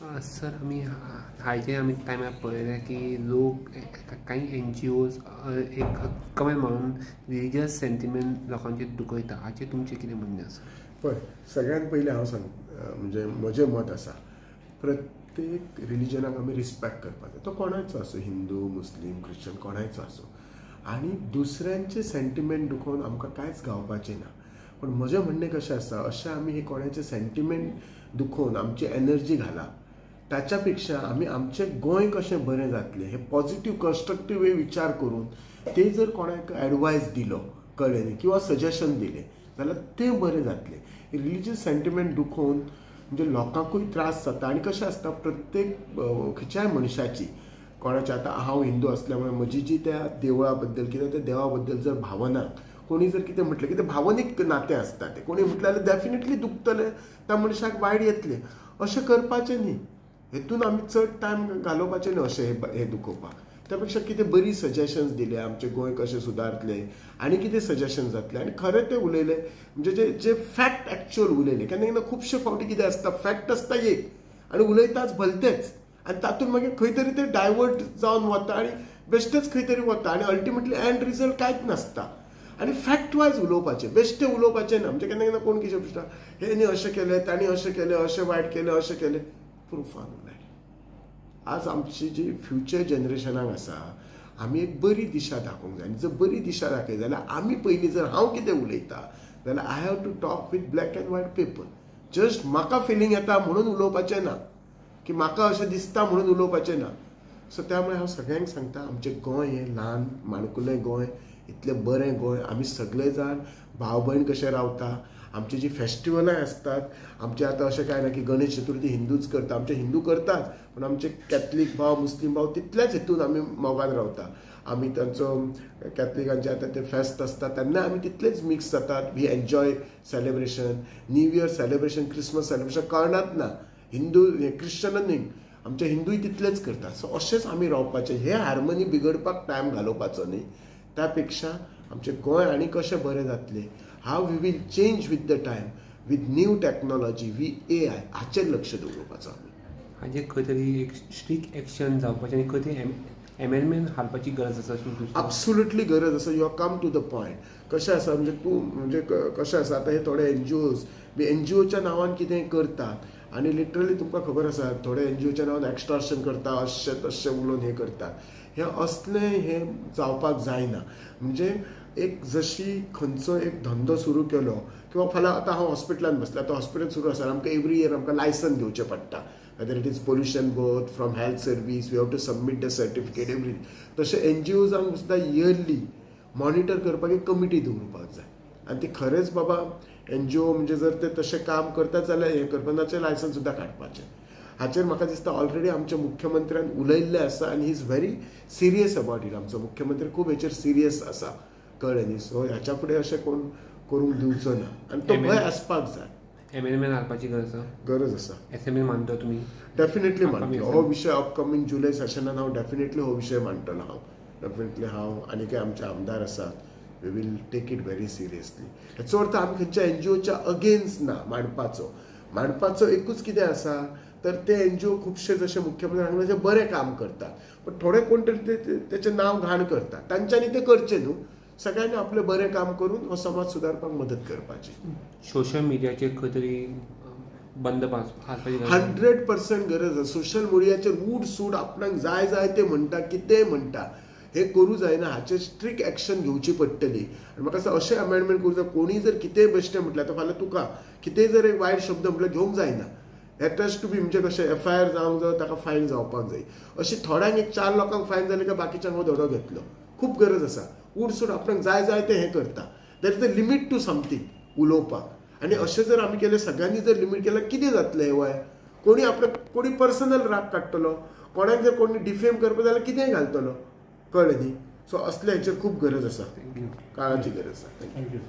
Sir आमी टायमार पळयलें की लोक काही NGOs एक कमेंट म्हणून रिलिजियस सेंटिमेंट लोकांचेर दुखयता, हाचेर तुमचें कितें म्हणणें आसा? पळय, सगळ्यात पयलीं हांव म्हणजे म्हजें मत आसा, प्रत्येक रिलिजनाक आमी रिस्पेक्ट करपाक जाय. तो कोणाचो आसूं, हिंदू, मुस्लीम, क्रिश्चन, कोणाचो आसूं. आनी दुसऱ्यांचे सेंटिमेंट दुखोवन आमकां कांयच गावपाचें ना. पण म्हजें म्हणणें कशें आसा, अशें आमी हे कोणाचे सेंटिमेंट दुखोवन आमची एनर्जी घालप, ताच्या पेक्षा आमी आमचें गोंय कशें बरें जातलें हे पॉझिटिव्ह कन्स्ट्रक्टीव वे विचार करून ते जर कोणाक एडवायस दिलो, कळ्ळें न्ही, किंवा सजेशन दिलें जाल्यार तें बरें जातलें. रिलिजियस सेंटिमेंट दुखोवन म्हणजे लोकांकूय त्रास जाता. आनी कशें आसता, प्रत्येक खंयच्याय मनशाची, कोणाची आतां हांव हिंदू आसल्यामुळे म्हजी जी त्या देवळा बद्दल किंवा त्या देवा बद्दल जर भावना, कोणी जर कितें म्हटलें की तें भावनीक नातें आसता, तें कोणी म्हटलें जाल्यार डेफिनेटली दुखतलें, त्या मनशाक वायट येतलें. अशें करपाचें न्ही, हेतून आमी चड टायम घालोवपाचें न्ही अशें हे दुखोवपाक. त्या पेक्षा कितें बरी सजेशन्स दिले, आमचें गोंय कशें सुदारतलें आनी कितें सजेशन जातलें, आनी खरें तें उलयलें, म्हणजे जे फॅक्ट एक्चुअल उलयलें. केन्ना केन्ना खुबशे फावटी कितें आसता, फॅक्ट आसता एक आनी उलयताच भलतेंच, आनी तातूंत मागीर खंय तरी तें डायवर्ट जावन वता आनी बेश्टेच खंय तरी वता, आनी अल्टिमेटली एंड रिजल्ट कांयच नासता. आनी फॅक्ट वायज उलोवपाचें, बेश्टें उलोवपाचें ना. म्हणजे केन्ना केन्ना कोण कितें पुछटा, हेणी अशें केलें, ताणी अशें केलें, अशें वायट केलें, अशें केलें. प्रुफान उलय. आज आमची जी फ्युचर जनरेशनाक आसा, आमी एक बरी दिशा दाखोवंक जाय. आनी जर बरी दिशा दाखय जाल्यार आमी पयलीं, जर हांव कितें उलयतां जाल्यार I have to talk with black and white paper. Just म्हाका फिलींग येता म्हणून उलोवपाचें ना, की म्हाका अशें दिसता म्हणून उलोवपाचें ना. सो त्यामुळे हांव सगळ्यांक सांगता, आमचें गोंय हें ल्हान माणकुलें गोंय, इतलें बरें गोंय, आमी सगळे जाण भाव भयण कशे रावता. आमची जी फेस्टिवलाय आसतात, आमचे आतां अशें कांय ना की गणेश चतुर्थी हिंदूच करता, आमचे हिंदू करतात, पण आमचे कॅथलीक भाव, मुस्लीम भाव तितल्याच हितून आमी मोगान रावता. आमी तांचो कॅथलिकांचे आतां ते फेस्त आसता तेन्ना आमी तितलेच मिक्स जातात. We enjoy celebration, new year celebration, Christmas celebration कळनात ना. हिंदू क्रिश्चन न्ही, आमचे हिंदूय तितलेच करतात. सो अशेंच आमी रावपाचें. हे हार्मनी बिगडपाक टायम घालोवपाचो न्ही. त्या पेक्षा आमचें गोंय आनी कशें बरें जातलें, how we will change with the time, with new technology, we AI, हाचेर लक्ष दवरपाचो आमी. हाचेर खंय तरी एक स्ट्रिक्ट एक्शन जावपाचें आनी खंय तरी एमेंडमेंट हाडपाची गरज आसा. एब्सोल्युटली गरज आसा. You have come to the point. कशें आसा म्हणजे तूं म्हणजे कशें आसा, आतां हे थोडे NGOs बी NGOच्या नांवान कितें करतात, आनी लिटरली तुमकां खबर आसा, थोडे NGOच्या नांवान एक्सटॉर्शन करता, अशें तशें उलोवन हे करतात. हे असलें हे जावपाक जायना. म्हणजे एक जशी खंयचो एक धंदो सुरू केलो, किंवा फाल्यां आतां हांव हॉस्पिटलान बसला, आतां हॉस्पिटल सुरू आसा, आमकां एवरी इयर आमकां लायसन घेवचें पडटा. whether it is pollution board, from health service, we have to submit the certificate, everything. तशें NGOजांक सुद्दां इयरली मॉनिटर करपाक एक कमिटी दवरपाक जाय. आनी ती खरेंच बाबा NGO म्हणजे जर ते तशें काम करतात जाल्यार हें करपाचें लायसन सुद्दां काडपाचें. हाचेर म्हाका दिसता ऑलरेडी आमच्या मुख्यमंत्र्यान उलयल्लें आसा, आनी he is very serious about it. आमचो मुख्यमंत्री खूब हेचेर सिरियस आसा, कळ्ळें न्ही. सो ह्याच्या फुडें अशें कोण करूंक दिवचो ना, आनी तो भंय आसपाक जाय. एमेंडमेंट हाडपाची गरज आसा. एसेंब्लीन मांडटा तुमी? डेफिनेटली मांडटलो हो विशय. अपकमींग जुलय सेशनान हांव डेफिनेटली हो विशय मांडटलो. डेफिनेटली हांव आनी काय आमचे आमदार आसात, we will take it very seriously. हेचो अर्थ आमी खंयच्या NGOच्या अगेन्स्ट ना. मांडपाचो एकूच कितें आसा, तर ते NGO खुबशे जशे मुख्यमंत्री सांगले तशें बरें काम करतात, पण थोडे कोण तरी तेचें नांव घाण करतात. तांच्यांनी तें करचें न्हू. सगळ्यांनी आपलें बरें काम करून हो समाज सुदारपाक मदत करपाची. सोशल मिडियाचेर खंय तरी बंद हाडपाची 100% गरज आसा. सोशल मिडियाचेर उड सूड आपणाक जाय ते म्हणटा, कितेंय म्हणटा, हे करूं जायना. हाचेर स्ट्रिक्ट एक्शन घेवची पडटली. आनी म्हाका दिसता अशें अमेंडमेंट करूं जाय, कोणी जर कितेंय बेश्टें म्हटलें, आतां फाल्यां तुका कितेंय जर एक वायट शब्द म्हटल्यार घेवंक जायना. दॅट हॅज टू बी, म्हणजे कशें FIR जावंक जाय, ताका फायन जावपाक जाय. अशी थोड्यांक एक 4 लोकांक फायन जाली काय बाकीच्यांक हो धडो घेतलो. खूब गरज आसा. उड सूड आपणाक जाय ते हें करता. That is the limit to something उलोवपाक. आनी अशें जर आमी केलें, सगळ्यांनी जर लिमीट केल्यार कितें जातलें हे वय. कोणी पर्सनल राग काडटलो, कोणाक जर कोणी डिफेम करपाक जाल्यार कितेंय घालतलो, कळ्ळें न्ही. सो असले हेचेर खूब गरज आसा, काळाची गरज आसा. थँक्यू.